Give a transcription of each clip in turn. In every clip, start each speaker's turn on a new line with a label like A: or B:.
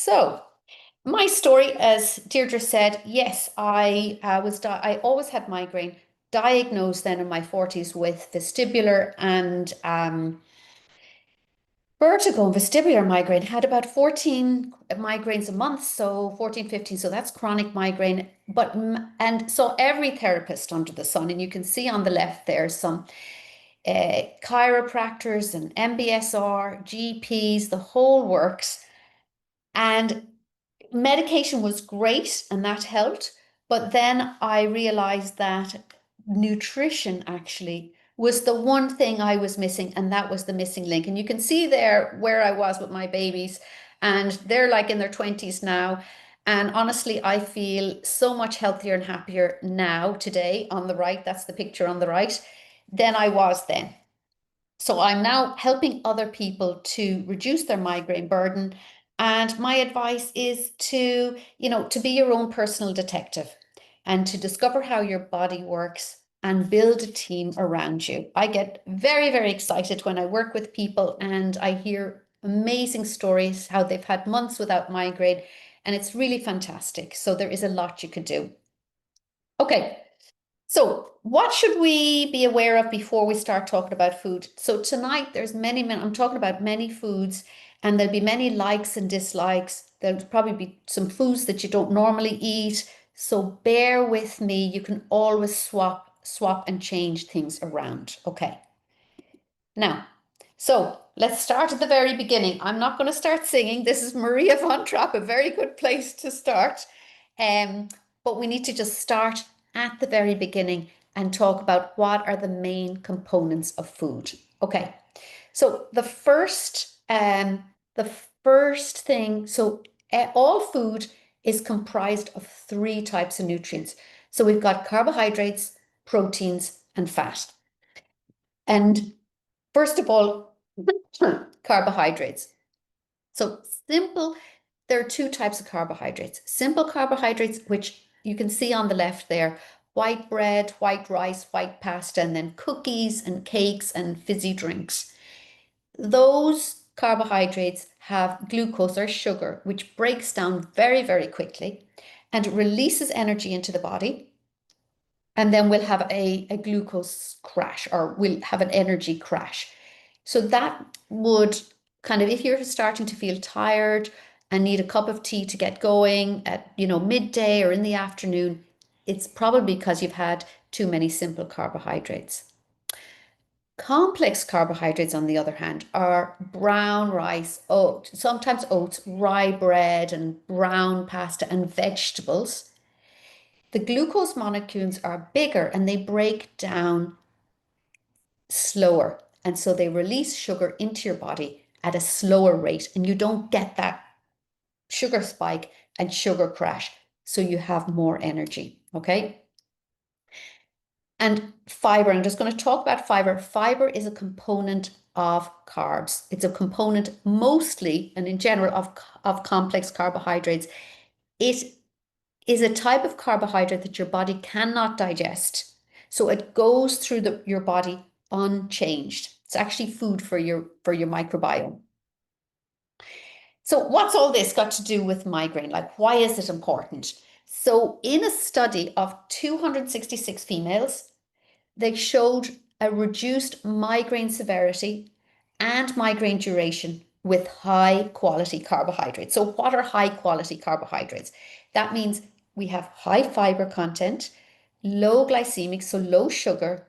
A: So, my story, as Deirdre said, yes, I always had migraine, diagnosed then in my 40s with vestibular and vertigo and vestibular migraine. Had about 14 migraines a month, so 14, 15. So that's chronic migraine. And so every therapist under the sun, and you can see on the left there some chiropractors and MBSR, GPs, the whole works. And medication was great and that helped. But then I realized that nutrition actually was the one thing I was missing, and that was the missing link. And you can see there where I was with my babies, and they're like in their 20s now. And honestly, I feel so much healthier and happier now, today, on the right. That's the picture on the right, than I was then. So I'm now helping other people to reduce their migraine burden. And my advice is to be your own personal detective and to discover how your body works and build a team around you. I get very, very excited when I work with people and I hear amazing stories, how they've had months without migraine, and it's really fantastic. So there is a lot you could do. Okay. So, what should we be aware of before we start talking about food? So tonight there's I'm talking about many foods, and there'll be many likes and dislikes. There'll probably be some foods that you don't normally eat. So bear with me. You can always swap and change things around. Okay. Now, so let's start at the very beginning. I'm not going to start singing. This is Maria von Trapp, a very good place to start. Um, but we need to just start at the very beginning and talk about what are the main components of food. Okay, so the first thing, so all food is comprised of three types of nutrients. So we've got carbohydrates, proteins, and fat. And first of all, carbohydrates. So there are two types of carbohydrates. Simple carbohydrates, which you can see on the left there, white bread, white rice, white pasta, and then cookies and cakes and fizzy drinks. Those carbohydrates have glucose or sugar, which breaks down very, very quickly and releases energy into the body. And then we'll have a glucose crash, or we'll have an energy crash. So that would kind of, if you're starting to feel tired and need a cup of tea to get going at, midday or in the afternoon, it's probably because you've had too many simple carbohydrates. Complex carbohydrates, on the other hand, are brown rice, sometimes oats, rye bread, and brown pasta and vegetables. The glucose molecules are bigger and they break down slower. And so they release sugar into your body at a slower rate, and you don't get that sugar spike and sugar crash. So you have more energy. Okay. And fiber, I'm just going to talk about fiber. Fiber is a component of carbs. It's a component mostly and in general of complex carbohydrates. It is a type of carbohydrate that your body cannot digest. So it goes through your body unchanged. It's actually food for your microbiome. So what's all this got to do with migraine? Like, why is it important? So in a study of 266 females, they showed a reduced migraine severity and migraine duration with high quality carbohydrates. So what are high quality carbohydrates? That means we have high fiber content, low glycemic, so low sugar,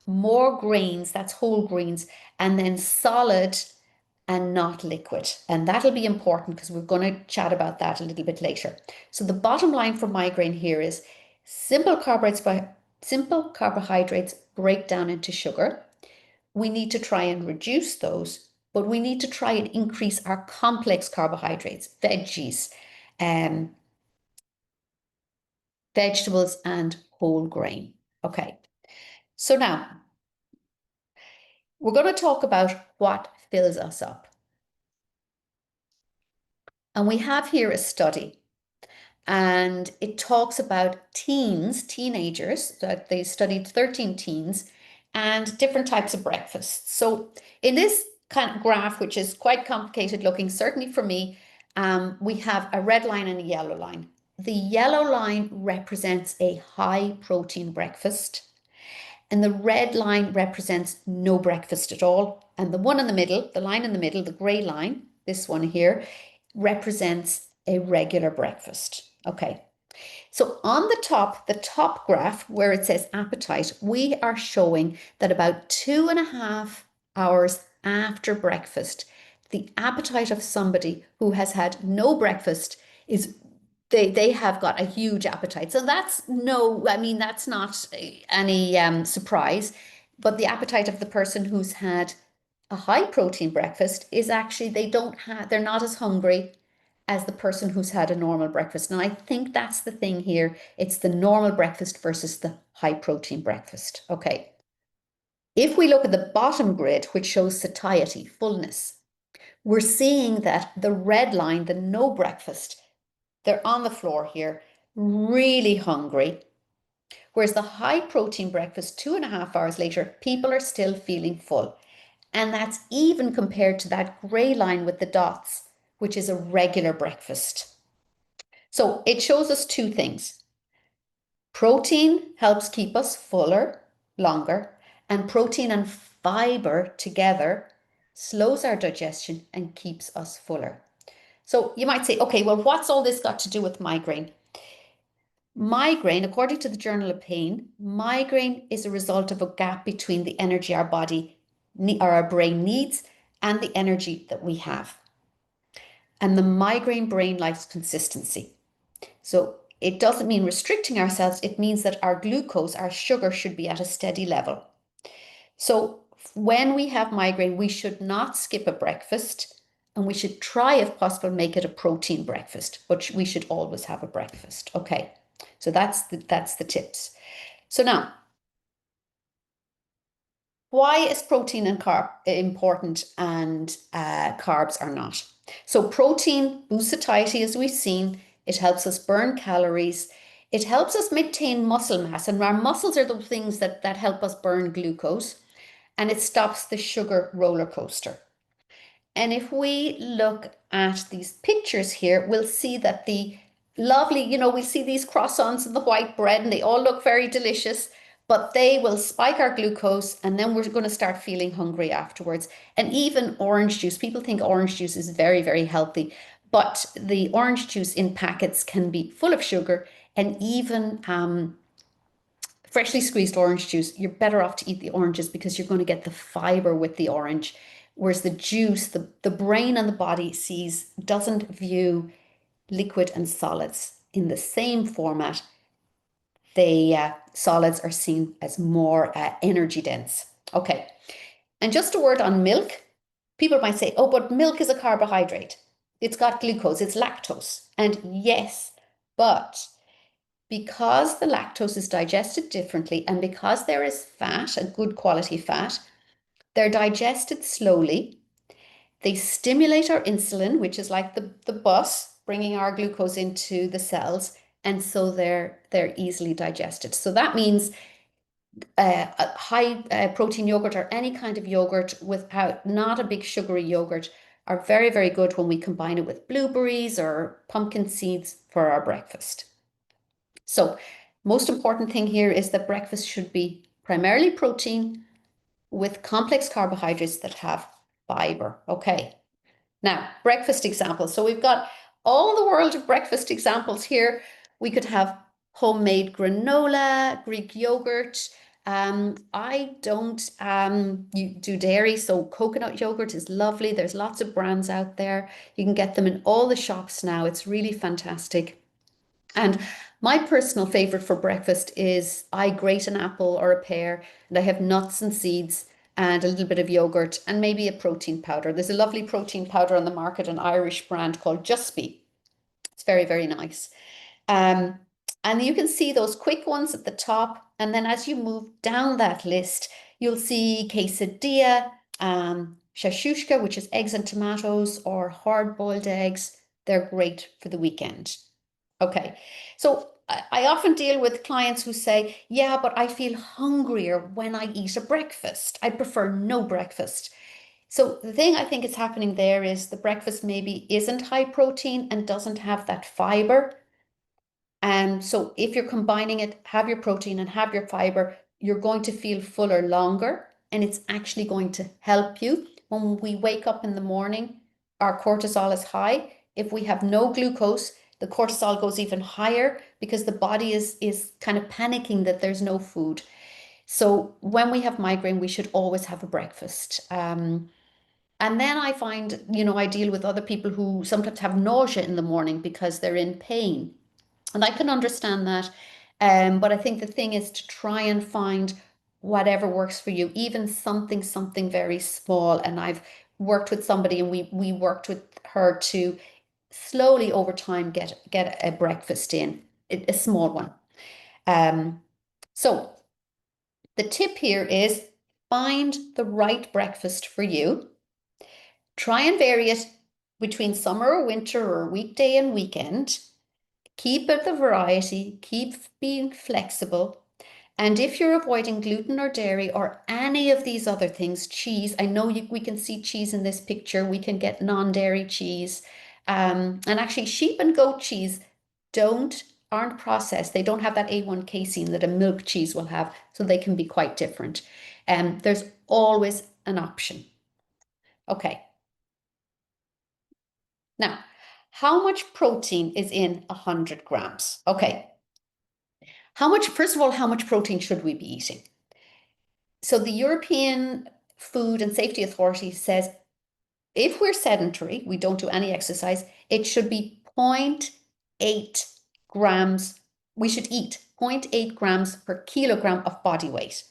A: more grains, that's whole grains, and then solid and not liquid. And that'll be important because we're going to chat about that a little bit later. So the bottom line for migraine here is simple carbohydrates break down into sugar. We need to try and reduce those, but we need to try and increase our complex carbohydrates, vegetables and whole grain. Okay, so now we're going to talk about what fills us up. And we have here a study, and it talks about teenagers, that they studied 13 teens and different types of breakfasts. So in this kind of graph, which is quite complicated looking, certainly for me, We have a red line and a yellow line. The yellow line represents a high protein breakfast, and the red line represents no breakfast at all. And the one in the middle, the line in the middle, the gray line, this one here, represents a regular breakfast. Okay. So on the top graph where it says appetite, we are showing that about 2.5 hours after breakfast, the appetite of somebody who has had no breakfast is they have got a huge appetite. So that's no, I mean, that's not any surprise, but the appetite of the person who's had a high protein breakfast is actually, they're not as hungry as the person who's had a normal breakfast. And I think that's the thing here. It's the normal breakfast versus the high protein breakfast. Okay. If we look at the bottom grid, which shows satiety, fullness, we're seeing that the red line, the no breakfast, they're on the floor here, really hungry. Whereas the high protein breakfast, 2.5 hours later, people are still feeling full. And that's even compared to that gray line with the dots, which is a regular breakfast. So it shows us two things. Protein helps keep us fuller longer, and protein and fiber together slows our digestion and keeps us fuller. So you might say, okay, well, what's all this got to do with migraine? Migraine, according to the Journal of Pain, migraine is a result of a gap between the energy our body or our brain needs and the energy that we have. And the migraine brain likes consistency. So it doesn't mean restricting ourselves. It means that our glucose, our sugar, should be at a steady level. So when we have migraine, we should not skip a breakfast, and we should try, if possible, make it a protein breakfast, but we should always have a breakfast. Okay, so that's the tips. So now, why is protein and carb important and carbs are not? So protein boosts satiety, as we've seen. It helps us burn calories. It helps us maintain muscle mass, and our muscles are the things that help us burn glucose, and it stops the sugar roller coaster. And if we look at these pictures here, we'll see that the lovely, we see these croissants and the white bread, and they all look very delicious, but they will spike our glucose, and then we're going to start feeling hungry afterwards. And even orange juice, people think orange juice is very, very healthy, but the orange juice in packets can be full of sugar, and even freshly squeezed orange juice, you're better off to eat the oranges because you're going to get the fiber with the orange. Whereas the juice, the brain and the body doesn't view liquid and solids in the same format. The solids are seen as more energy dense. Okay, and just a word on milk. People might say, oh, but milk is a carbohydrate. It's got glucose, it's lactose. And yes, but because the lactose is digested differently and because there is fat, a good quality fat, they're digested slowly. They stimulate our insulin, which is like the bus bringing our glucose into the cells, and so they're easily digested. So that means a high protein yogurt or any kind of yogurt without not a big sugary yogurt are very, very good when we combine it with blueberries or pumpkin seeds for our breakfast. So most important thing here is that breakfast should be primarily protein with complex carbohydrates that have fiber. Okay. Now, breakfast examples. So we've got all the world of breakfast examples here. We could have homemade granola, Greek yogurt. I don't do dairy, so coconut yogurt is lovely. There's lots of brands out there. You can get them in all the shops now. It's really fantastic. And my personal favorite for breakfast is I grate an apple or a pear, and I have nuts and seeds and a little bit of yogurt and maybe a protein powder. There's a lovely protein powder on the market, an Irish brand called Just Be. It's very, very nice. Um, and you can see those quick ones at the top. And then as you move down that list, you'll see quesadilla, shashushka, which is eggs and tomatoes, or hard-boiled eggs. They're great for the weekend. Okay, so I often deal with clients who say, yeah, but I feel hungrier when I eat a breakfast. I prefer no breakfast. So the thing I think is happening there is the breakfast maybe isn't high protein and doesn't have that fiber. And so if you're combining it, have your protein and have your fiber, you're going to feel fuller longer, and it's actually going to help you. When we wake up in the morning, our cortisol is high. If we have no glucose, the cortisol goes even higher because the body is kind of panicking that there's no food. So when we have migraine, we should always have a breakfast. And then I find, I deal with other people who sometimes have nausea in the morning because they're in pain. And I can understand that. But I think the thing is to try and find whatever works for you, even something very small. And I've worked with somebody and we worked with her to slowly over time get a breakfast in, a small one. Um, so the tip here is find the right breakfast for you. Try and vary it between summer or winter or weekday and weekend. Keep it the variety, keep being flexible. And if you're avoiding gluten or dairy or any of these other things, cheese, I know we can see cheese in this picture. We can get non-dairy cheese. And actually, sheep and goat cheese aren't processed. They don't have that A1 casein that a milk cheese will have, so they can be quite different. There's always an option. Okay. Now, how much protein is in 100 grams? Okay. First of all, how much protein should we be eating? So the European Food and Safety Authority says if we're sedentary, we don't do any exercise, it should be zero point 0.8 grams. We should eat 0.8 grams per kilogram of body weight.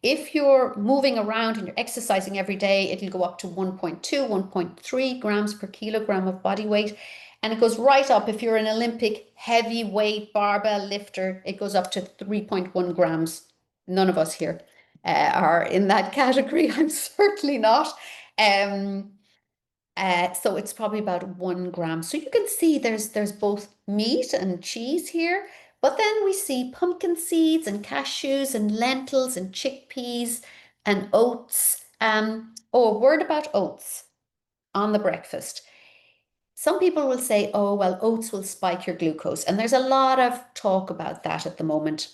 A: If you're moving around and you're exercising every day, it'll go up to 1.2, 1.3 grams per kilogram of body weight. And it goes right up. If you're an Olympic heavyweight barbell lifter, it goes up to 3.1 grams. None of us here are in that category. I'm certainly not. Um, so it's probably about 1 gram. So you can see there's both meat and cheese here, but then we see pumpkin seeds and cashews and lentils and chickpeas and oats. Oh, a word about oats on the breakfast. Some people will say, oh, well, oats will spike your glucose. And there's a lot of talk about that at the moment.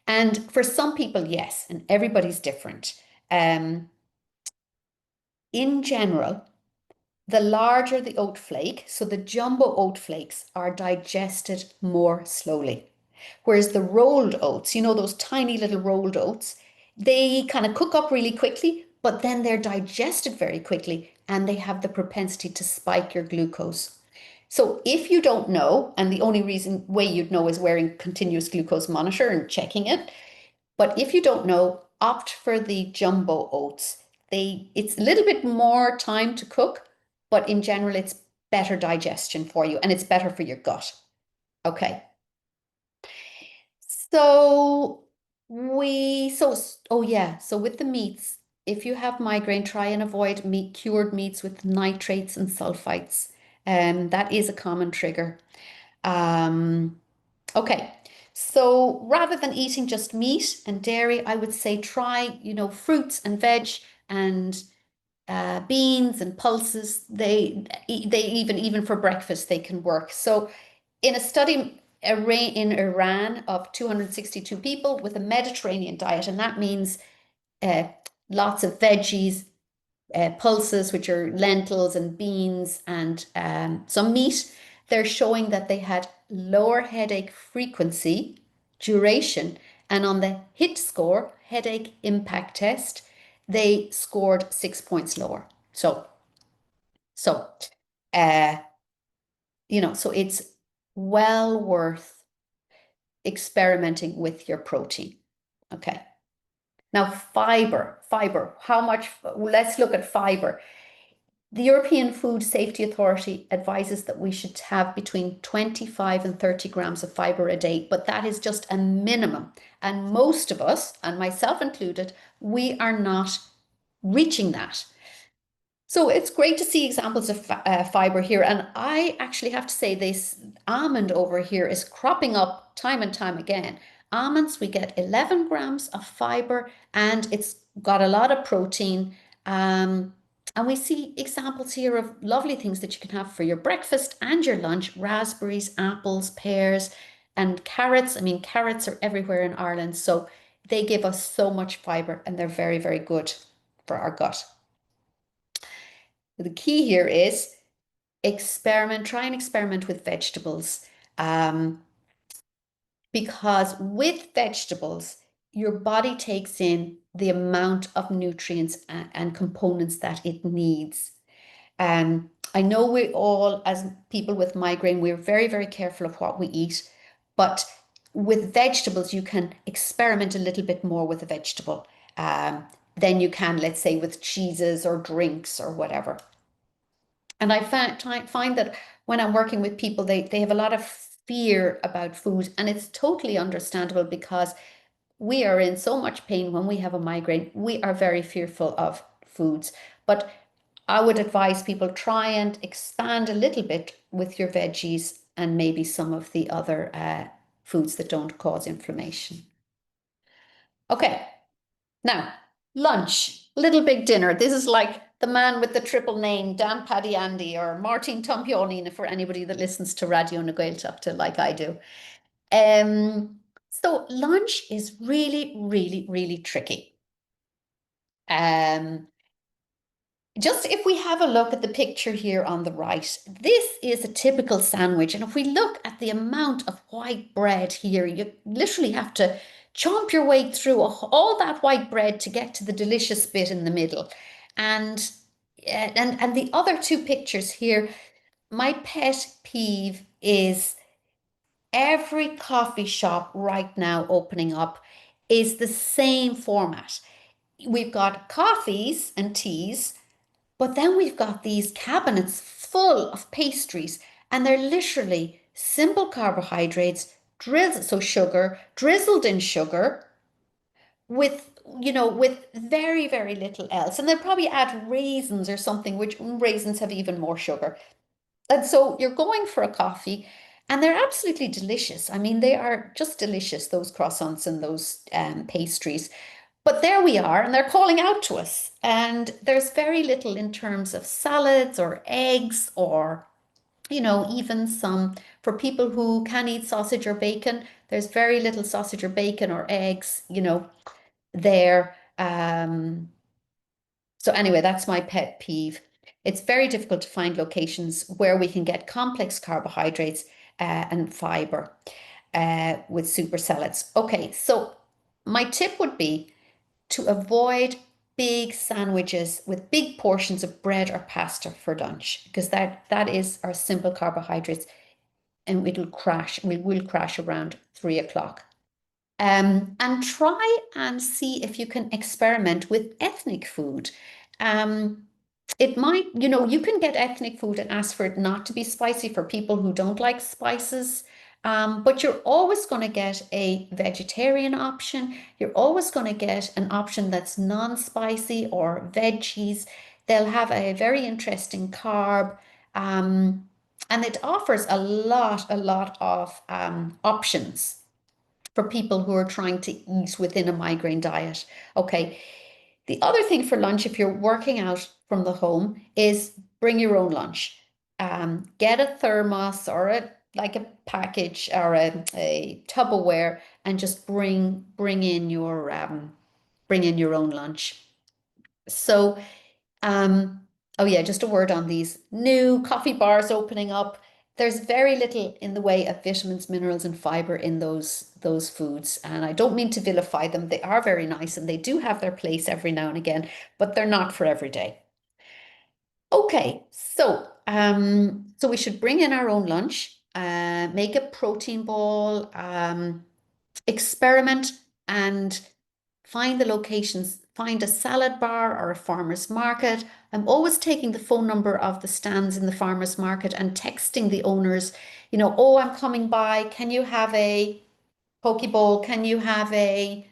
A: And for some people, yes, and everybody's different. In general, the larger the oat flake, so the jumbo oat flakes are digested more slowly. Whereas the rolled oats, those tiny little rolled oats, they kind of cook up really quickly, but then they're digested very quickly and they have the propensity to spike your glucose. So if you don't know, and the only way you'd know is wearing continuous glucose monitor and checking it, but if you don't know, opt for the jumbo oats. It's a little bit more time to cook, but in general, it's better digestion for you and it's better for your gut. Okay. So oh yeah, so with the meats, if you have migraine, try and avoid cured meats with nitrates and sulfites. That is a common trigger. Um, Okay, so rather than eating just meat and dairy, I would say try, fruits and veg and beans and pulses. They even for breakfast they can work. So in a study in Iran of 262 people with a Mediterranean diet, and that means uh, lots of veggies, pulses, which are lentils and beans, and some meat, they're showing that they had lower headache frequency, duration, and on the HIT score, headache impact test, they scored 6 points lower. So, uh, so it's well worth experimenting with your protein. Okay. Now, fiber, how much? Let's look at fiber. The European Food Safety Authority advises that we should have between 25 and 30 grams of fiber a day, but that is just a minimum. And most of us, and myself included, we are not reaching that. So it's great to see examples of fiber here. And I actually have to say this almond over here is cropping up time and time again. Almonds, we get 11 grams of fiber and it's got a lot of protein. And we see examples here of lovely things that you can have for your breakfast and your lunch: raspberries, apples, pears, and carrots. I mean, carrots are everywhere in Ireland, so they give us so much fiber and they're very, very good for our gut. The key here is try and experiment with vegetables. Um, because with vegetables, your body takes in the amount of nutrients and components that it needs. I know we all, as people with migraine, we're very, very careful of what we eat, but with vegetables, you can experiment a little bit more with a vegetable um, than you can, let's say, with cheeses or drinks or whatever. And I find that when I'm working with people, they have a lot of fear about food, and it's totally understandable because we are in so much pain when we have a migraine. We are very fearful of foods. But I would advise people try and expand a little bit with your veggies and maybe some of the other foods that don't cause inflammation. Okay, now lunch, Little Big Dinner. This is like the man with the triple name, Dan Paddy Andy or Martin Tompioni, for anybody that listens to Radio na Gaeltachta like I do. So lunch is really, really, really tricky. Um, Just if we have a look at the picture here on the right, this is a typical sandwich. And if we look at the amount of white bread here, you literally have to chomp your way through all that white bread to get to the delicious bit in the middle. And and the other two pictures here, my pet peeve is every coffee shop right now opening up is the same format. We've got coffees and teas, but then we've got these cabinets full of pastries, and they're literally simple carbohydrates, so sugar, drizzled in sugar, with with very, very little else. And they'll probably add raisins or something, which raisins have even more sugar. And so you're going for a coffee, and they're absolutely delicious. I mean, they are just delicious, those croissants and those pastries. But there we are, and they're calling out to us. And there's very little in terms of salads or eggs or, even some for people who can eat sausage or bacon. There's very little sausage or bacon or eggs, there. So anyway, that's my pet peeve. It's very difficult to find locations where we can get complex carbohydrates and fiber with super salads. Okay, so my tip would be to avoid big sandwiches with big portions of bread or pasta for lunch, because that is our simple carbohydrates, and it'll crash. We will crash around 3 o'clock. And try and see if you can experiment with ethnic food. Um, it might, you can get ethnic food and ask for it not to be spicy for people who don't like spices. But you're always going to get a vegetarian option. You're always going to get an option that's non-spicy or veggies. They'll have a very interesting carb. And it offers a lot of options for people who are trying to eat within a migraine diet. Okay. The other thing for lunch, if you're working out from the home, is bring your own lunch. Get a thermos or a package or a Tupperware, and just bring in your own lunch. So oh yeah, just a word on these new coffee bars opening up. There's very little in the way of vitamins, minerals, and fiber in those foods. And I don't mean to vilify them. They are very nice and they do have their place every now and again, but they're not for every day. Okay, so we should bring in our own lunch, make a protein ball, experiment and find the locations, find a salad bar or a farmer's market. I'm always taking the phone number of the stands in the farmer's market and texting the owners, oh, I'm coming by. Can you have a poke bowl? Can you have a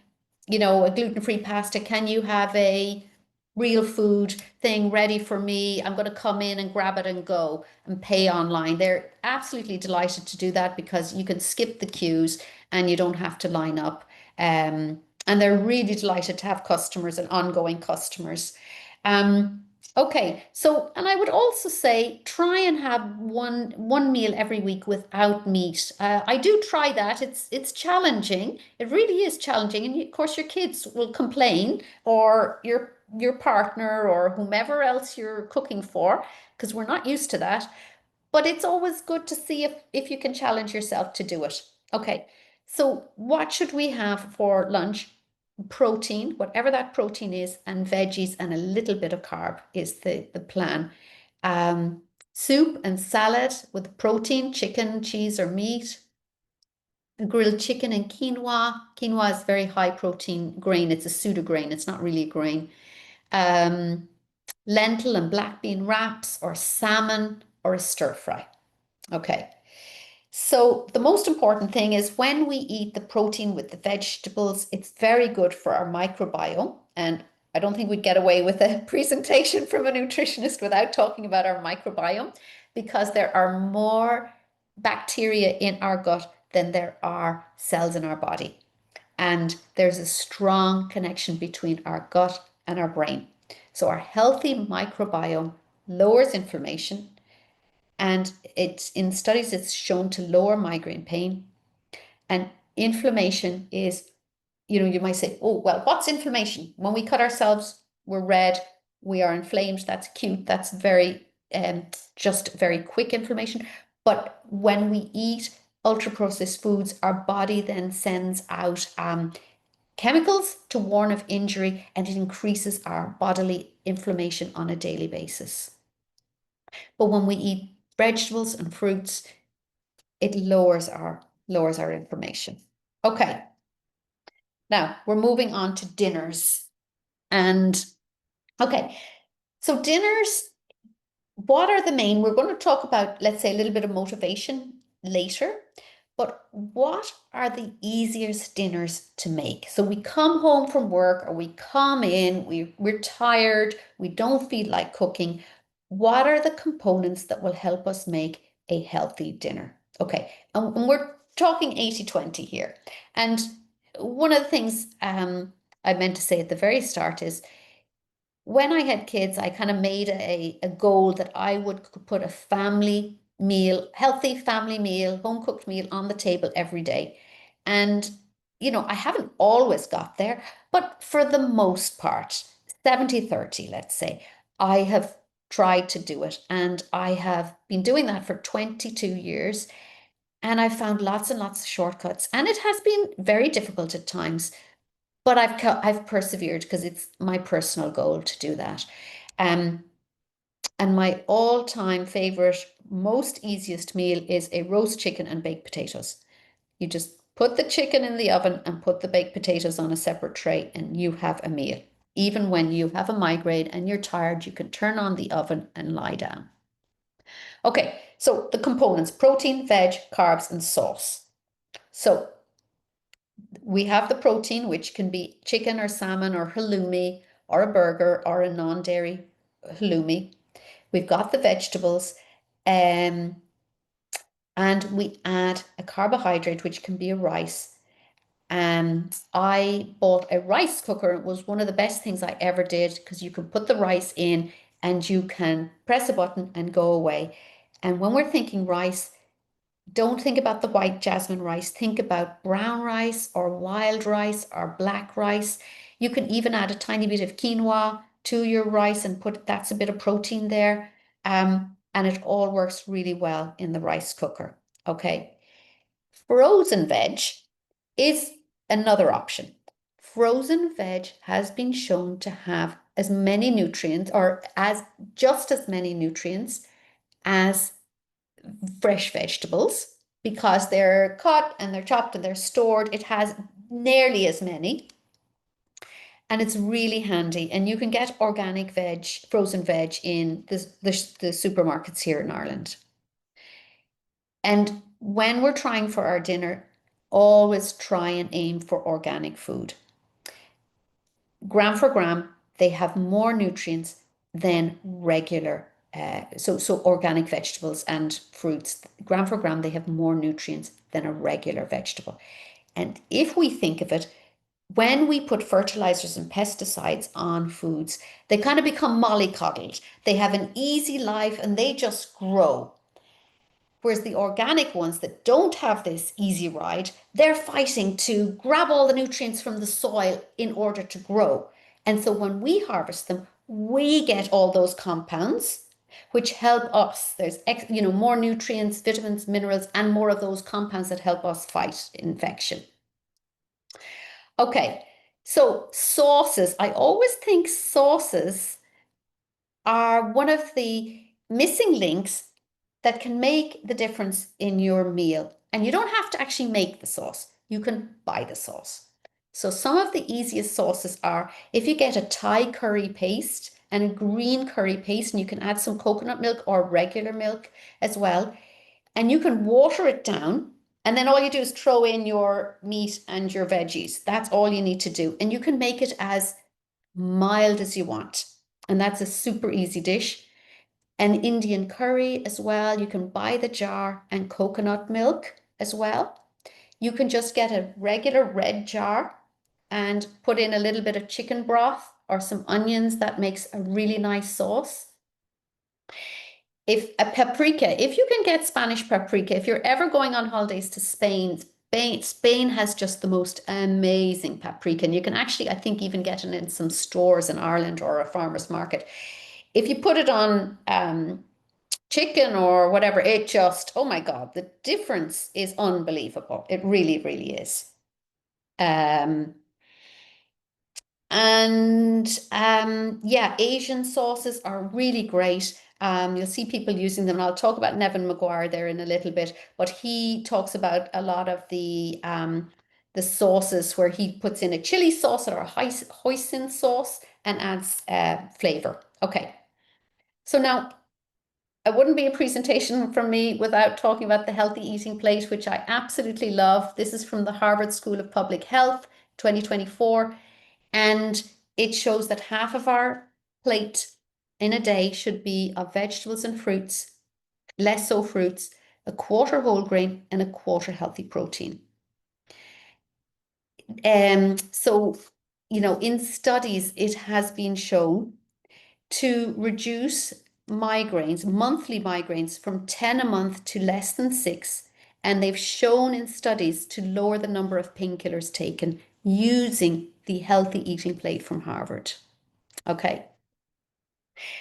A: gluten-free pasta? Can you have a real food thing ready for me? I'm going to come in and grab it and go and pay online. They're absolutely delighted to do that because you can skip the queues and you don't have to line up. And they're really delighted to have customers and ongoing customers. Okay, so and I would also say try and have one meal every week without meat. I do try that. It's challenging. It really is challenging, and of course your kids will complain, or your partner, or whomever else you're cooking for, because we're not used to that. But it's always good to see if you can challenge yourself to do it. Okay, so what should we have for lunch? Protein, whatever that protein is, and veggies and a little bit of carb is the plan. Soup and salad with protein, chicken, cheese, or meat. Grilled chicken and quinoa. Quinoa is very high protein grain. It's a pseudo grain. It's not really a grain. Um, Lentil and black bean wraps, or salmon, or a stir fry. Okay. So the most important thing is when we eat the protein with the vegetables, it's very good for our microbiome. And I don't think we'd get away with a presentation from a nutritionist without talking about our microbiome, because there are more bacteria in our gut than there are cells in our body. And there's a strong connection between our gut and our brain. So our healthy microbiome lowers inflammation, and it's in studies it's shown to lower migraine pain. And inflammation is, you might say, oh, well, what's inflammation? When we cut ourselves, we're red, we are inflamed. That's acute. That's very just very quick inflammation. But when we eat ultra processed foods, our body then sends out chemicals to warn of injury, and it increases our bodily inflammation on a daily basis. But when we eat vegetables and fruits, it lowers our inflammation. Okay, now we're moving on to dinners. And okay, so dinners, what are the main? We're going to talk about, let's say, a little bit of motivation later, but what are the easiest dinners to make? So we come home from work, or we come in, we're tired, we don't feel like cooking. What are the components that will help us make a healthy dinner? Okay, and we're talking 80-20 here. And one of the things I meant to say at the very start is, when I had kids, I kind of made a goal that I would put a family meal, healthy family meal, home cooked meal on the table every day. And, I haven't always got there, but for the most part, 70-30, let's say, I have tried to do it. And I have been doing that for 22 years. And I've found lots and lots of shortcuts. And it has been very difficult at times, but I've persevered because it's my personal goal to do that. Um, and my all-time favorite, most easiest meal is a roast chicken and baked potatoes. You just put the chicken in the oven and put the baked potatoes on a separate tray, and you have a meal. Even when you have a migraine and you're tired, you can turn on the oven and lie down. Okay, so the components: protein, veg, carbs, and sauce. So we have the protein, which can be chicken or salmon or halloumi or a burger or a non-dairy halloumi. We've got the vegetables, and we add a carbohydrate, which can be a rice. I bought a rice cooker. It was one of the best things I ever did, because you can put the rice in and you can press a button and go away. And when we're thinking rice, don't think about the white jasmine rice. Think about brown rice or wild rice or black rice. You can even add a tiny bit of quinoa to your rice and that's a bit of protein there. And it all works really well in the rice cooker. Okay. Frozen veg is another option. Frozen veg has been shown to have as many nutrients, or as just as many nutrients, as fresh vegetables, because they're cut and they're chopped and they're stored. It has nearly as many, and it's really handy. And you can get organic veg, frozen veg, in the supermarkets here in Ireland. And when we're trying for our dinner, always try and aim for organic food. Gram for gram, they have more nutrients than regular. So organic vegetables and fruits, gram for gram, they have more nutrients than a regular vegetable. And if we think of it, when we put fertilizers and pesticides on foods, they kind of become mollycoddled. They have an easy life and they just grow. Whereas the organic ones that don't have this easy ride, they're fighting to grab all the nutrients from the soil in order to grow. And so when we harvest them, we get all those compounds, which help us. There's more nutrients, vitamins, minerals, and more of those compounds that help us fight infection. Okay, so sauces. I always think sauces are one of the missing links that can make the difference in your meal. And you don't have to actually make the sauce, you can buy the sauce. So, some of the easiest sauces are if you get a Thai curry paste and a green curry paste, and you can add some coconut milk or regular milk as well, and you can water it down. And then all you do is throw in your meat and your veggies. That's all you need to do. And you can make it as mild as you want. And that's a super easy dish. An Indian curry as well. You can buy the jar and coconut milk as well. You can just get a regular red jar and put in a little bit of chicken broth or some onions. That makes a really nice sauce. If a paprika, if you can get Spanish paprika, if you're ever going on holidays to Spain has just the most amazing paprika. And you can actually, I think, even get it in some stores in Ireland or a farmer's market. If you put it on chicken or whatever, it just, oh my God, the difference is unbelievable. It really, really is. Um, yeah, Asian sauces are really great. You'll see people using them, and I'll talk about Nevin Maguire there in a little bit, but he talks about a lot of the sauces where he puts in a chili sauce or a hoisin sauce and adds flavor. Okay, so now it wouldn't be a presentation from me without talking about the healthy eating plate, which I absolutely love. This is from the Harvard School of Public Health, 2024. And it shows that half of our plate in a day should be of vegetables and fruits, less so fruits, a quarter whole grain, and a quarter healthy protein. So, in studies, it has been shown to reduce migraines, monthly migraines, from 10 a month to less than 6. And they've shown in studies to lower the number of painkillers taken using the healthy eating plate from Harvard. Okay.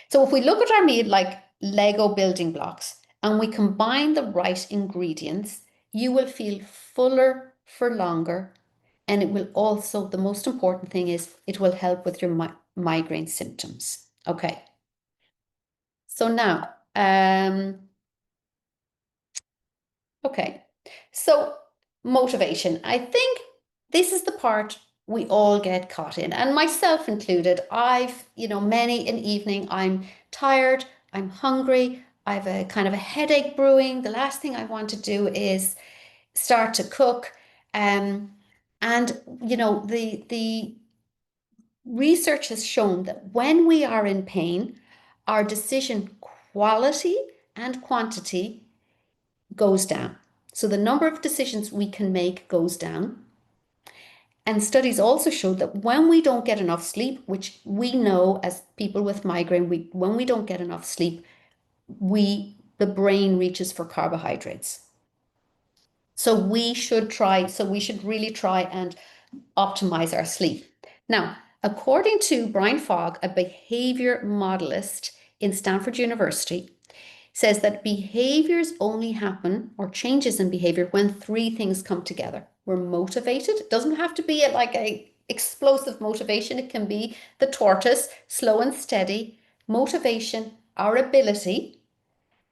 A: So if we look at our meal like Lego building blocks and we combine the right ingredients, you will feel fuller for longer. And it will also, the most important thing is it will help with your migraine symptoms. Okay. So now, okay. So motivation. I think this is the part we all get caught in, and myself included. Many an evening I'm tired, I'm hungry, I've a kind of a headache brewing. The last thing I want to do is start to cook. The research has shown that when we are in pain, our decision quality and quantity goes down. So the number of decisions we can make goes down. And studies also show that when we don't get enough sleep, which we know as people with migraine, when we don't get enough sleep, the brain reaches for carbohydrates. So we should really try and optimize our sleep. Now, according to Brian Fogg, a behavior modelist in Stanford University, says that behaviors only happen, or changes in behavior, when three things come together. We're motivated. It doesn't have to be like a explosive motivation. It can be the tortoise, slow and steady, motivation, our ability,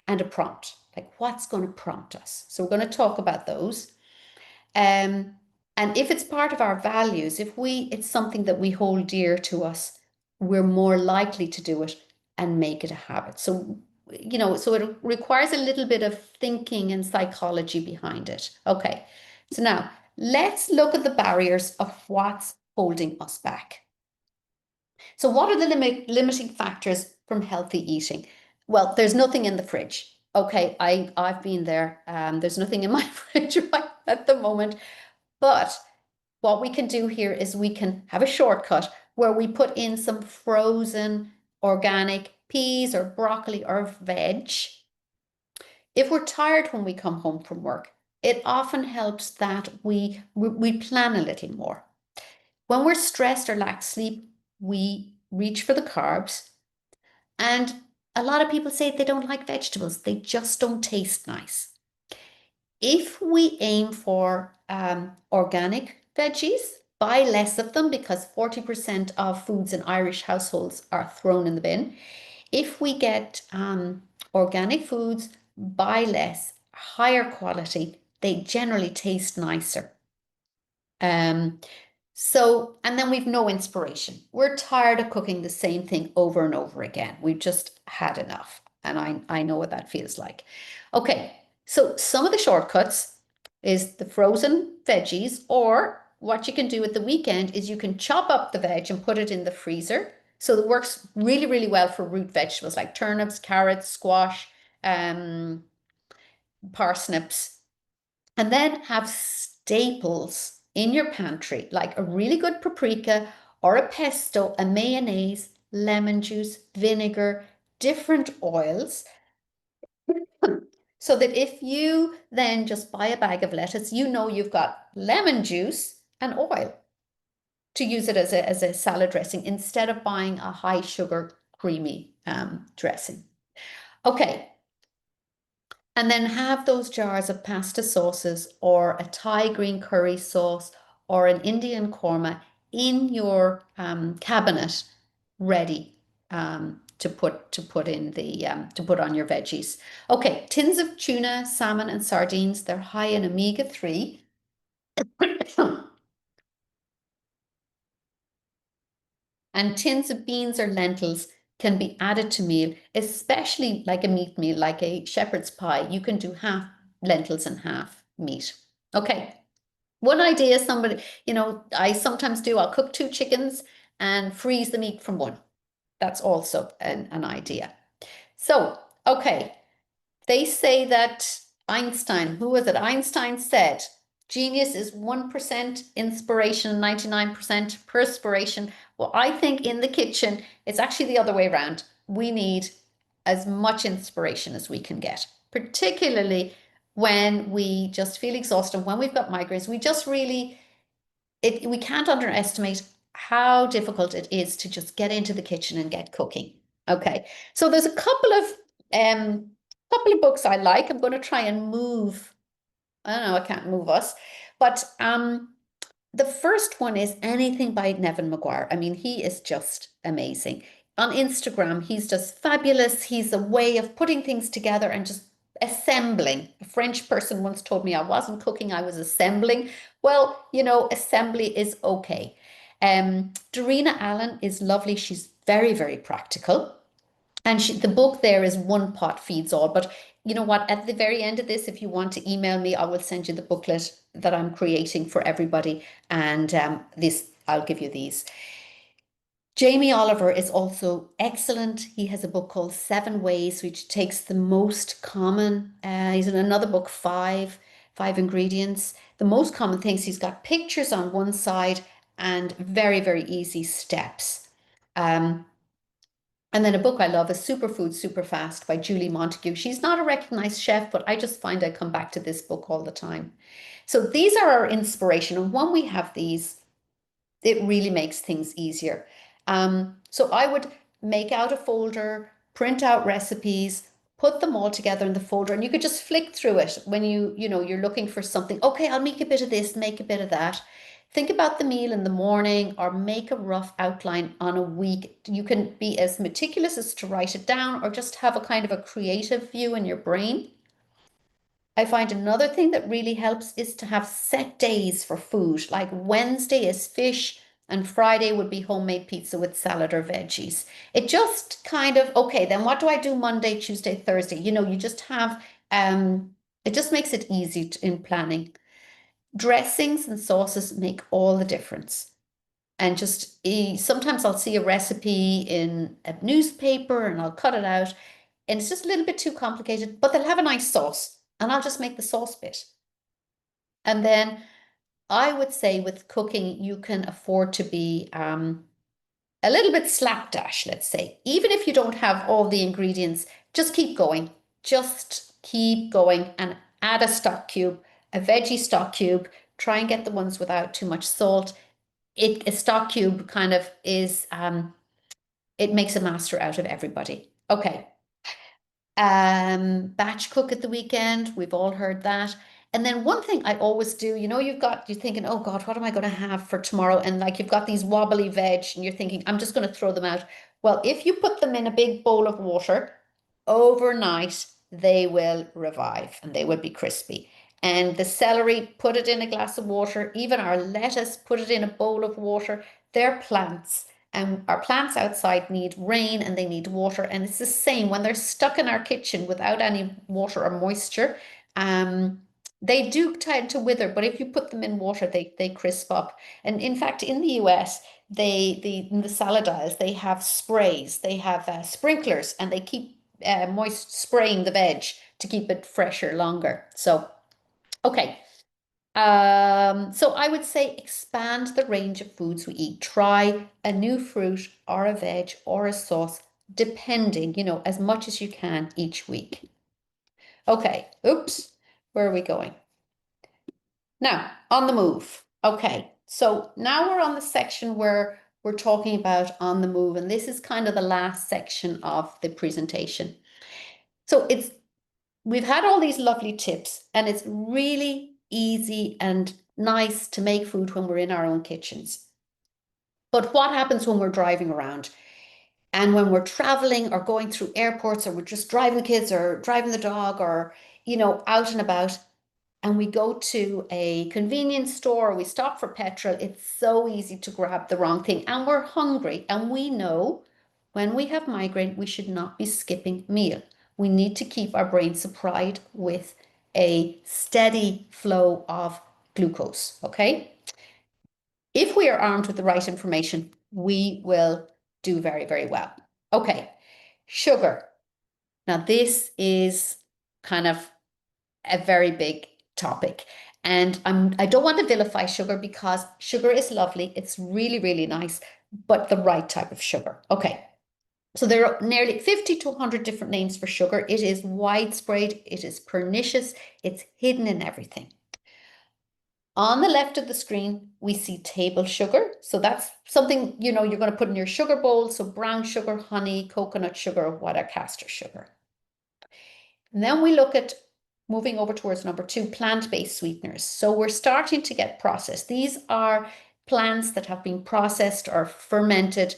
A: and a prompt. Like, what's going to prompt us? So we're going to talk about those. And if it's part of our values, if it's something that we hold dear to us, we're more likely to do it and make it a habit. So it requires a little bit of thinking and psychology behind it. Okay, so now let's look at the barriers of what's holding us back. So what are the limiting factors from healthy eating? Well, there's nothing in the fridge. Okay, I've been there. There's nothing in my fridge right at the moment, but what we can do here is we can have a shortcut where we put in some frozen organic peas or broccoli or veg. If we're tired when we come home from work, it often helps that we plan a little more. When we're stressed or lack sleep, we reach for the carbs. And a lot of people say they don't like vegetables, they just don't taste nice. If we aim for organic veggies, buy less of them because 40% of foods in Irish households are thrown in the bin. If we get organic foods, buy less, higher quality, they generally taste nicer. Um, and then we've no inspiration. We're tired of cooking the same thing over and over again. We've just had enough. And I know what that feels like. Okay, so some of the shortcuts is the frozen veggies, or what you can do at the weekend is you can chop up the veg and put it in the freezer. So it works really, really well for root vegetables like turnips, carrots, squash, um, parsnips, and then have staples in your pantry, like a really good paprika or a pesto, a mayonnaise, lemon juice, vinegar, different oils. So that if you then just buy a bag of lettuce, you know you've got lemon juice and oil to use it as a salad dressing instead of buying a high sugar creamy dressing. Okay, and then have those jars of pasta sauces or a Thai green curry sauce or an Indian korma in your cabinet ready to put on your veggies. Okay, tins of tuna, salmon, and sardines, they're high in omega-3. And tins of beans or lentils can be added to meal, especially like a meat meal, like a shepherd's pie. You can do half lentils and half meat. Okay. One idea somebody, I sometimes do, I'll cook two chickens and freeze the meat from one. That's also an idea. So, okay. They say that Einstein, who was it? Einstein said, genius is 1% inspiration, 99% perspiration. Well, I think in the kitchen, it's actually the other way around. We need as much inspiration as we can get, particularly when we just feel exhausted, when we've got migraines. We just really, we can't underestimate how difficult it is to just get into the kitchen and get cooking. Okay, so there's a couple of books I like. I'm going to try and move. I don't know, I can't move us, but the first one is anything by Nevin Maguire. I mean, he is just amazing. On Instagram, he's just fabulous. He's a way of putting things together and just assembling. A French person once told me I wasn't cooking, I was assembling. Well, assembly is okay. Darina Allen is lovely. She's very, very practical. And the book there is One Pot Feeds All. But you know what? At the very end of this, if you want to email me, I will send you the booklet that I'm creating for everybody. And I'll give you these. Jamie Oliver is also excellent. He has a book called Seven Ways, which takes the most common. He's in another book, Five Ingredients. The most common things. He's got pictures on one side and very, very easy steps. And then a book I love is Superfood Super Fast by Julie Montague. She's not a recognized chef, but I just find I come back to this book all the time. So these are our inspiration. And when we have these, it really makes things easier. So I would make out a folder, print out recipes, put them all together in the folder, and you could just flick through it when you're looking for something. Okay, I'll make a bit of this, make a bit of that. Think about the meal in the morning or make a rough outline on a week. You can be as meticulous as to write it down or just have a kind of a creative view in your brain. I find another thing that really helps is to have set days for food. Like Wednesday is fish and Friday would be homemade pizza with salad or veggies. It just kind of, okay, then what do I do Monday, Tuesday, Thursday? You just have, it just makes it easy in planning. Dressings and sauces make all the difference. And just sometimes I'll see a recipe in a newspaper and I'll cut it out and it's just a little bit too complicated, but they'll have a nice sauce and I'll just make the sauce bit. And then I would say with cooking, you can afford to be a little bit slapdash, let's say. Even if you don't have all the ingredients, just keep going. Just keep going and add a stock cube, a veggie stock cube. Try and get the ones without too much salt. A stock cube kind of is it makes a master out of everybody. Okay. Batch cook at the weekend. We've all heard that. And then one thing I always do, you're thinking, oh God, what am I going to have for tomorrow? And like you've got these wobbly veg and you're thinking, I'm just going to throw them out. Well, if you put them in a big bowl of water overnight, they will revive and they will be crispy. And the celery, put it in a glass of water. Even our lettuce, put it in a bowl of water. They're plants. And our plants outside need rain and they need water. And it's the same when they're stuck in our kitchen without any water or moisture. Um, they do tend to wither, but if you put them in water, they crisp up. And in fact, in the US, in the salad aisles, they have sprays, they have sprinklers, and they keep moist spraying the veg to keep it fresher longer. So, okay. So I would say expand the range of foods we eat. Try a new fruit or a veg or a sauce, depending, as much as you can each week. Okay, oops, where are we going? Now, on the move. Okay, so now we're on the section where we're talking about on the move, and this is kind of the last section of the presentation. So we've had all these lovely tips, and it's really easy and nice to make food when we're in our own kitchens. But what happens when we're driving around and when we're traveling or going through airports or we're just driving the kids or driving the dog or, out and about and we go to a convenience store, we stop for petrol, it's so easy to grab the wrong thing and we're hungry and we know when we have migraine, we should not be skipping meal. We need to keep our brain supplied with a steady flow of glucose, okay? If we are armed with the right information, we will do very, very well. Okay, sugar. Now, this is kind of a very big topic. And I don't want to vilify sugar because sugar is lovely. It's really, really nice, but the right type of sugar. Okay. So there are nearly 50 to 100 different names for sugar. It is widespread. It is pernicious. It's hidden in everything. On the left of the screen, we see table sugar. So that's something, you're going to put in your sugar bowl. So brown sugar, honey, coconut sugar, what castor sugar. And then we look at moving over towards number 2, plant-based sweeteners. So we're starting to get processed. These are plants that have been processed or fermented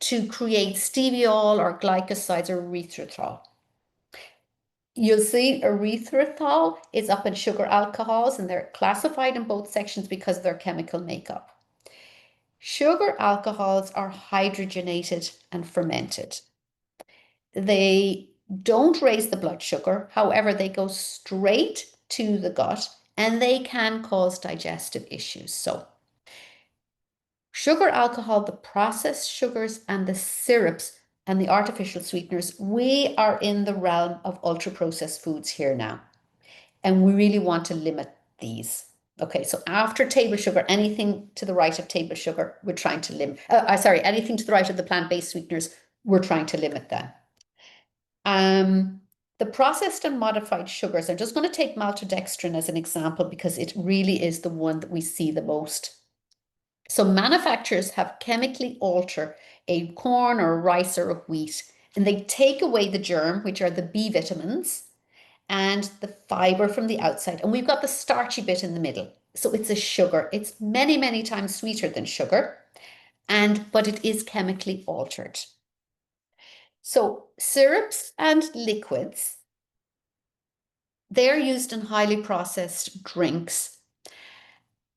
A: to create steviol or glycosides or erythritol. You'll see erythritol is up in sugar alcohols and they're classified in both sections because of their chemical makeup. Sugar alcohols are hydrogenated and fermented. They don't raise the blood sugar. However, they go straight to the gut and they can cause digestive issues. So sugar alcohol, the processed sugars and the syrups and the artificial sweeteners, we are in the realm of ultra processed foods here now. And we really want to limit these. Okay, so after table sugar, anything to the right of table sugar, we're trying to limit. Anything to the right of the plant-based sweeteners, we're trying to limit them. The processed and modified sugars, I'm just going to take maltodextrin as an example because it really is the one that we see the most. So manufacturers have chemically altered a corn or rice or a wheat, and they take away the germ, which are the B vitamins, and the fiber from the outside. And we've got the starchy bit in the middle. So it's a sugar. It's many, many times sweeter than sugar, but it is chemically altered. So syrups and liquids, they're used in highly processed drinks.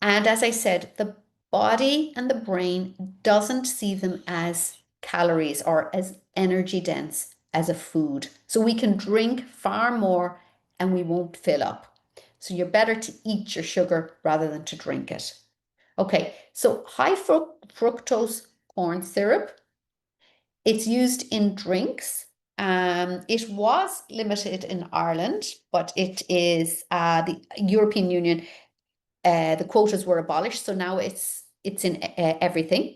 A: And as I said, the body and the brain doesn't see them as calories or as energy dense as a food. So we can drink far more and we won't fill up. So you're better to eat your sugar rather than to drink it. Okay, so high fructose corn syrup, it's used in drinks. It was limited in Ireland, but it is the European Union The quotas were abolished, so now it's in everything.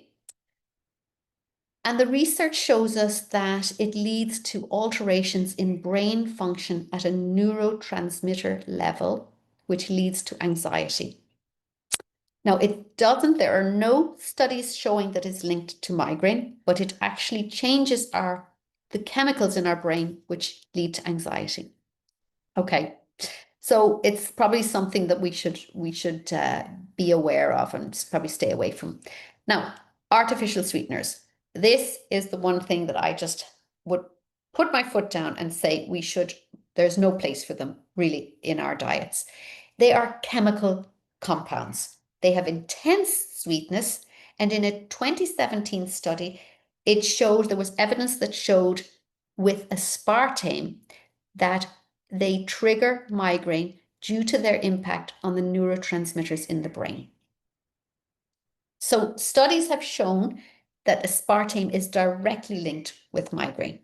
A: And the research shows us that it leads to alterations in brain function at a neurotransmitter level, which leads to anxiety. Now, there are no studies showing that it's linked to migraine, but it actually changes the chemicals in our brain, which lead to anxiety. Okay. So it's probably something that we should be aware of and probably stay away from. Now, artificial sweeteners. This is the one thing that I just would put my foot down and say there's no place for them really in our diets. They are chemical compounds. They have intense sweetness, and in a 2017 study, there was evidence that showed with aspartame that they trigger migraine due to their impact on the neurotransmitters in the brain. So studies have shown that aspartame is directly linked with migraine.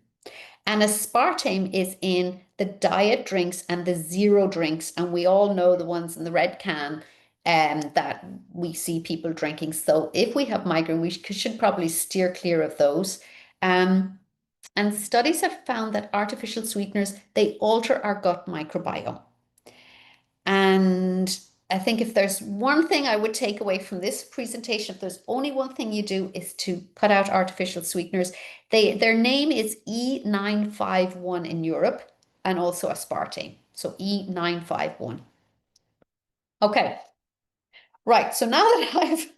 A: And aspartame is in the diet drinks and the zero drinks, and we all know the ones in the red can that we see people drinking. So if we have migraine, we should probably steer clear of those. And studies have found that artificial sweeteners, they alter our gut microbiome. And I think if there's one thing I would take away from this presentation, if there's only one thing you do, is to cut out artificial sweeteners. Their name is E951 in Europe, and also aspartame. So E951. Okay. Right. So now that I've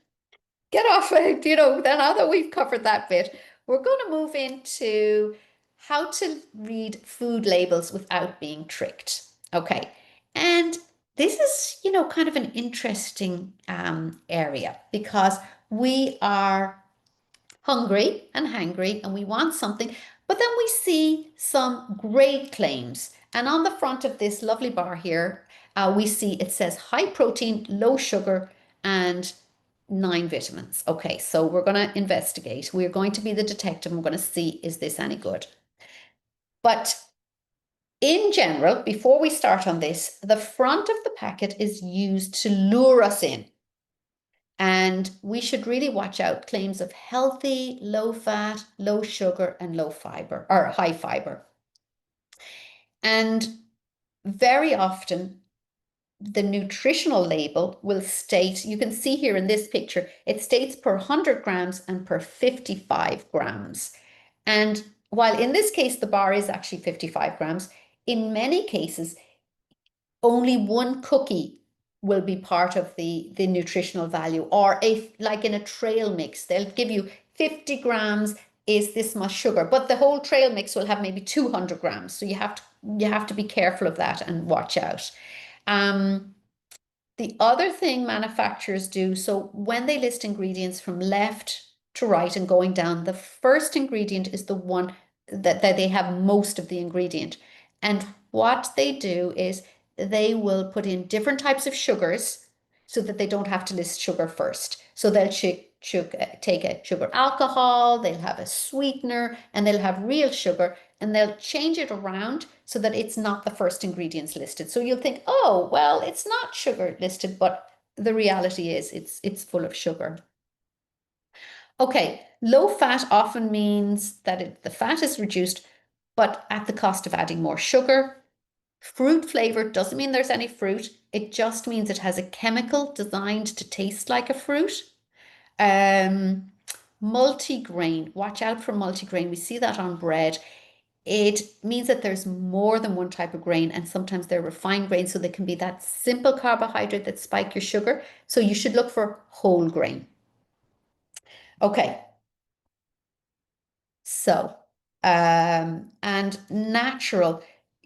A: get off it, now that we've covered that bit, we're going to move into how to read food labels without being tricked. Okay. And this is, kind of an interesting area, because we are hungry and hangry and we want something, but then we see some great claims. And on the front of this lovely bar here, we see it says high protein, low sugar, and 9 vitamins. Okay, so we're going to investigate. We're going to be the detective. We're going to see, is this any good? But in general, before we start on this, the front of the packet is used to lure us in. And we should really watch out claims of healthy, low fat, low sugar, and low fiber or high fiber. And very often, the nutritional label will state, you can see here in this picture, it states per 100 grams and per 55 grams. And while in this case, the bar is actually 55 grams, in many cases, only one cookie will be part of the nutritional value, or like in a trail mix, they'll give you 50 grams is this much sugar, but the whole trail mix will have maybe 200 grams. So you have to be careful of that and watch out. The other thing manufacturers do, so when they list ingredients from left to right and going down, the first ingredient is the one that they have most of the ingredient. And what they do is they will put in different types of sugars so that they don't have to list sugar first. So they'll take a sugar alcohol, they'll have a sweetener, and they'll have real sugar, and they'll change it around so that it's not the first ingredients listed. So you'll think, oh, well, it's not sugar listed, but the reality is it's full of sugar. Okay, low fat often means that the fat is reduced, but at the cost of adding more sugar. Fruit flavor doesn't mean there's any fruit. It just means it has a chemical designed to taste like a fruit. Multigrain, watch out for multigrain. We see that on bread. It means that there's more than one type of grain, and sometimes they're refined grains, so they can be that simple carbohydrate that spike your sugar. So you should look for whole grain. Okay. So, and natural.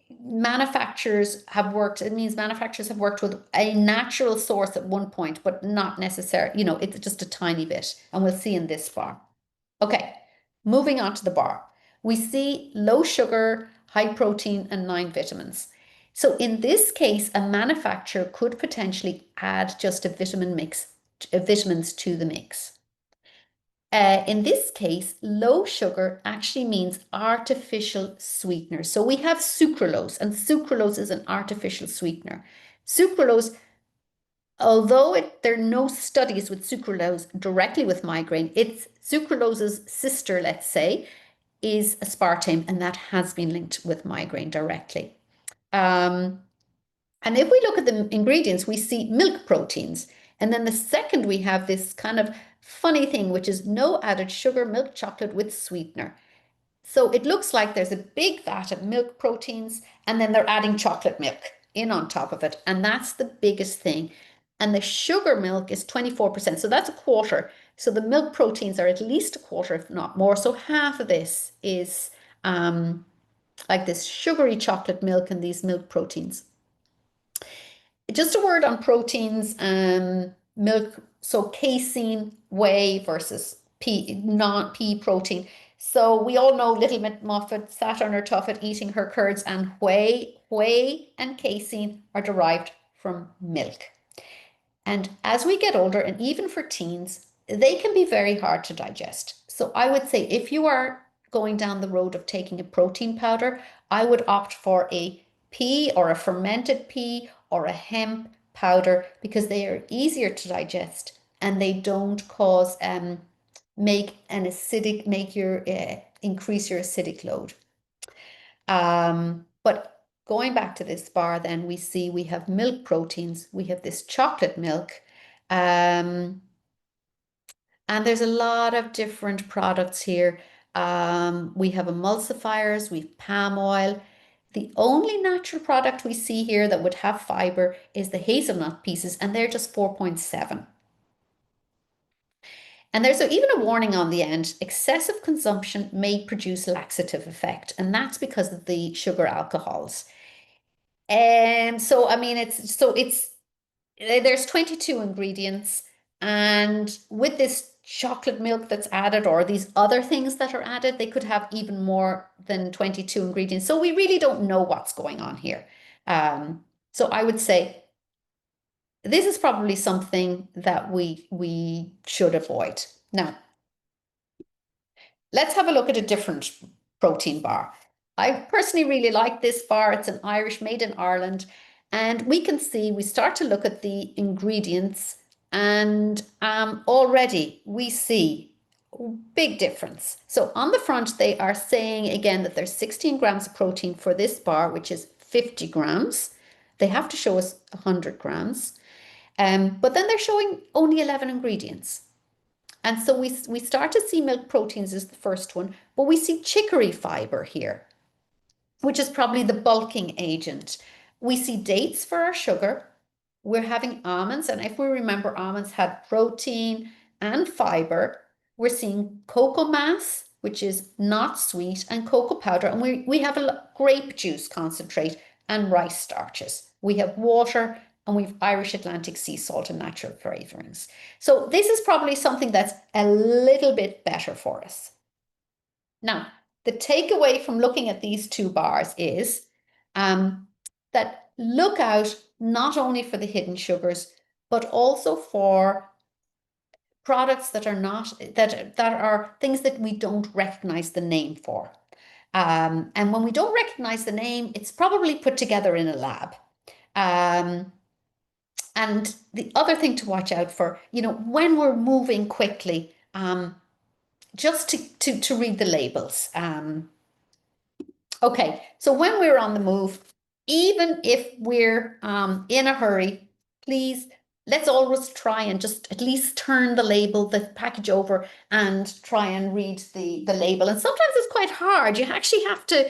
A: It means manufacturers have worked with a natural source at one point, but not necessarily, it's just a tiny bit. And we'll see in this bar. Okay, moving on to the bar. We see low sugar, high protein, and 9 vitamins. So in this case, a manufacturer could potentially add just a vitamins to the mix. In this case, low sugar actually means artificial sweetener. So we have sucralose, and sucralose is an artificial sweetener. Sucralose Although there are no studies with sucralose directly with migraine, it's sucralose's sister, let's say, is aspartame, and that has been linked with migraine directly. Um, and if we look at the ingredients, we see milk proteins. And then the second, we have this kind of funny thing, which is no added sugar, milk chocolate with sweetener. So it looks like there's a big vat of milk proteins, and then they're adding chocolate milk in on top of it. And that's the biggest thing. And the sugar milk is 24%. So that's a quarter. So the milk proteins are at least a quarter, if not more. So half of this is like this sugary chocolate milk and these milk proteins. Just a word on proteins, milk. So casein, whey versus pea, non-pea protein. So we all know Little Muffet sat on her tuffet eating her curds, and whey and casein are derived from milk. And as we get older, and even for teens, they can be very hard to digest. So I would say if you are going down the road of taking a protein powder, I would opt for a pea or a fermented pea or a hemp powder because they are easier to digest and they don't cause make an acidic make your increase your acidic load. But going back to this bar, then we see we have milk proteins, we have this chocolate milk, um, and there's a lot of different products here. We have emulsifiers, we have palm oil. The only natural product we see here that would have fiber is the hazelnut pieces, and they're just 4.7. And there's even a warning on the end, excessive consumption may produce laxative effect, and that's because of the sugar alcohols. And so, I mean, it's there's 22 ingredients, and with this chocolate milk that's added or these other things that are added, they could have even more than 22 ingredients. So we really don't know what's going on here. So I would say this is probably something that we should avoid. Now, let's have a look at a different protein bar. I personally really like this bar. It's an Irish, made in Ireland. And we can see, we start to look at the ingredients, and already we see big difference. So on the front, they are saying again that there's 16 grams of protein for this bar, which is 50 grams. They have to show us 100 grams. But then they're showing only 11 ingredients. And so we start to see milk proteins as the first one, but we see chicory fiber here, which is probably the bulking agent. We see dates for our sugar. We're having almonds, and if we remember, almonds had protein and fiber. We're seeing cocoa mass, which is not sweet, and cocoa powder, and we have a grape juice concentrate and rice starches. We have water, and we've Irish Atlantic sea salt and natural flavorings. So this is probably something that's a little bit better for us. Now, the takeaway from looking at these two bars is that look out not only for the hidden sugars, but also for products that are not that are things that we don't recognize the name for. And when we don't recognize the name, it's probably put together in a lab. Um, and the other thing to watch out for, when we're moving quickly, just to read the labels. Okay, so when we're on the move, even if we're in a hurry, please let's always try and just at least turn the package over and try and read the label. And sometimes it's quite hard. You actually have to,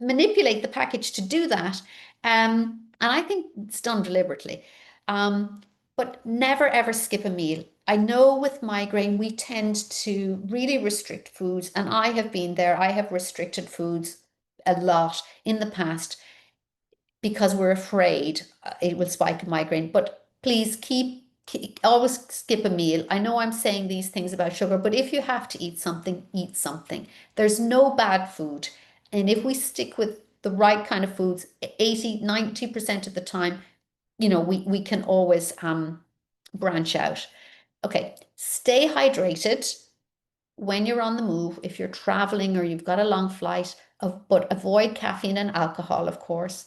A: manipulate the package to do that. And I think it's done deliberately. But never ever skip a meal. I know with migraine, we tend to really restrict foods, and I have been there. I have restricted foods a lot in the past because we're afraid it will spike a migraine. But please always skip a meal. I know I'm saying these things about sugar, but if you have to eat something, eat something. There's no bad food. And if we stick with the right kind of foods, 80, 90% of the time, we can always branch out. Okay, stay hydrated when you're on the move, if you're traveling or you've got a long flight, but avoid caffeine and alcohol, of course.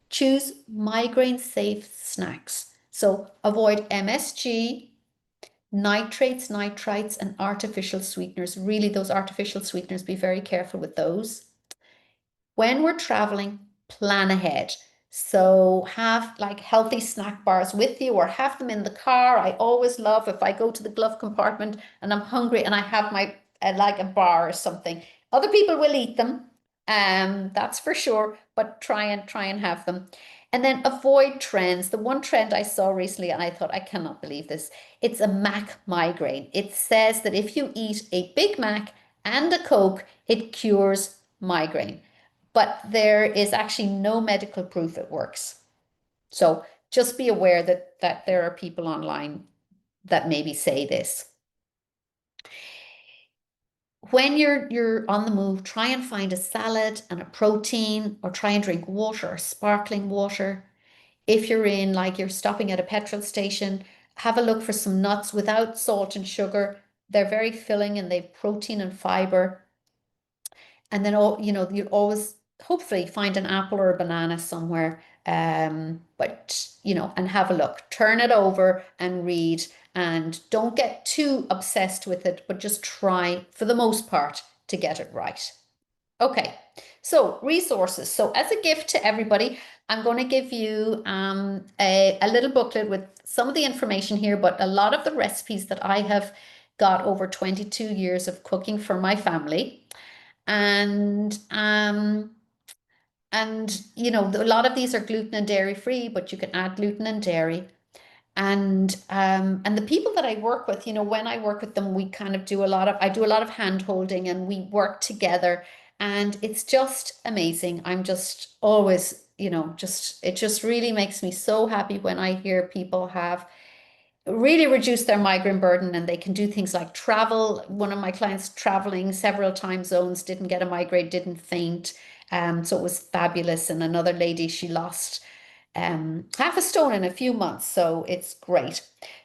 A: Choose migraine safe snacks. So avoid MSG, nitrates, nitrites, and artificial sweeteners. Really, those artificial sweeteners, be very careful with those. When we're traveling, plan ahead. So have like healthy snack bars with you or have them in the car. I always love if I go to the glove compartment and I'm hungry and I have my like a bar or something. Other people will eat them, that's for sure, but try and have them. And then avoid trends. The one trend I saw recently, and I thought, I cannot believe this. It's a Mac migraine. It says that if you eat a Big Mac and a Coke, it cures migraine, but there is actually no medical proof it works. So just be aware that there are people online that maybe say this. When you're on the move, try and find a salad and a protein, or try and drink water or sparkling water. If you're in, like, you're stopping at a petrol station, have a look for some nuts without salt and sugar. They're very filling and they've protein and fiber. And then, all you always hopefully find an apple or a banana somewhere. But and have a look, turn it over and read, and don't get too obsessed with it, but just try for the most part to get it right. Okay, so resources. So as a gift to everybody, I'm going to give you a little booklet with some of the information here, but a lot of the recipes that I have got over 22 years of cooking for my family. And a lot of these are gluten and dairy free, but you can add gluten and dairy. And the people that I work with, when I work with them, we kind of I do a lot of hand holding and we work together, and it's just amazing. I'm just always, it just really makes me so happy when I hear people have really reduce their migraine burden, and they can do things like travel. One of my clients traveling several time zones, didn't get a migraine, didn't faint. So it was fabulous. And another lady, she lost half a stone in a few months. So it's great.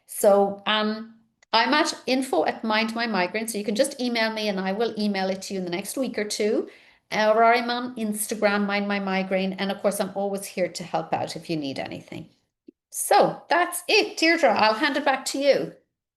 A: So I'm at info@Mind My Migraine. So you can just email me and I will email it to you in the next week or two. Or I'm on Instagram, Mind My Migraine. And of course, I'm always here to help out if you need anything. So that's it, Deirdre. I'll hand it back to you.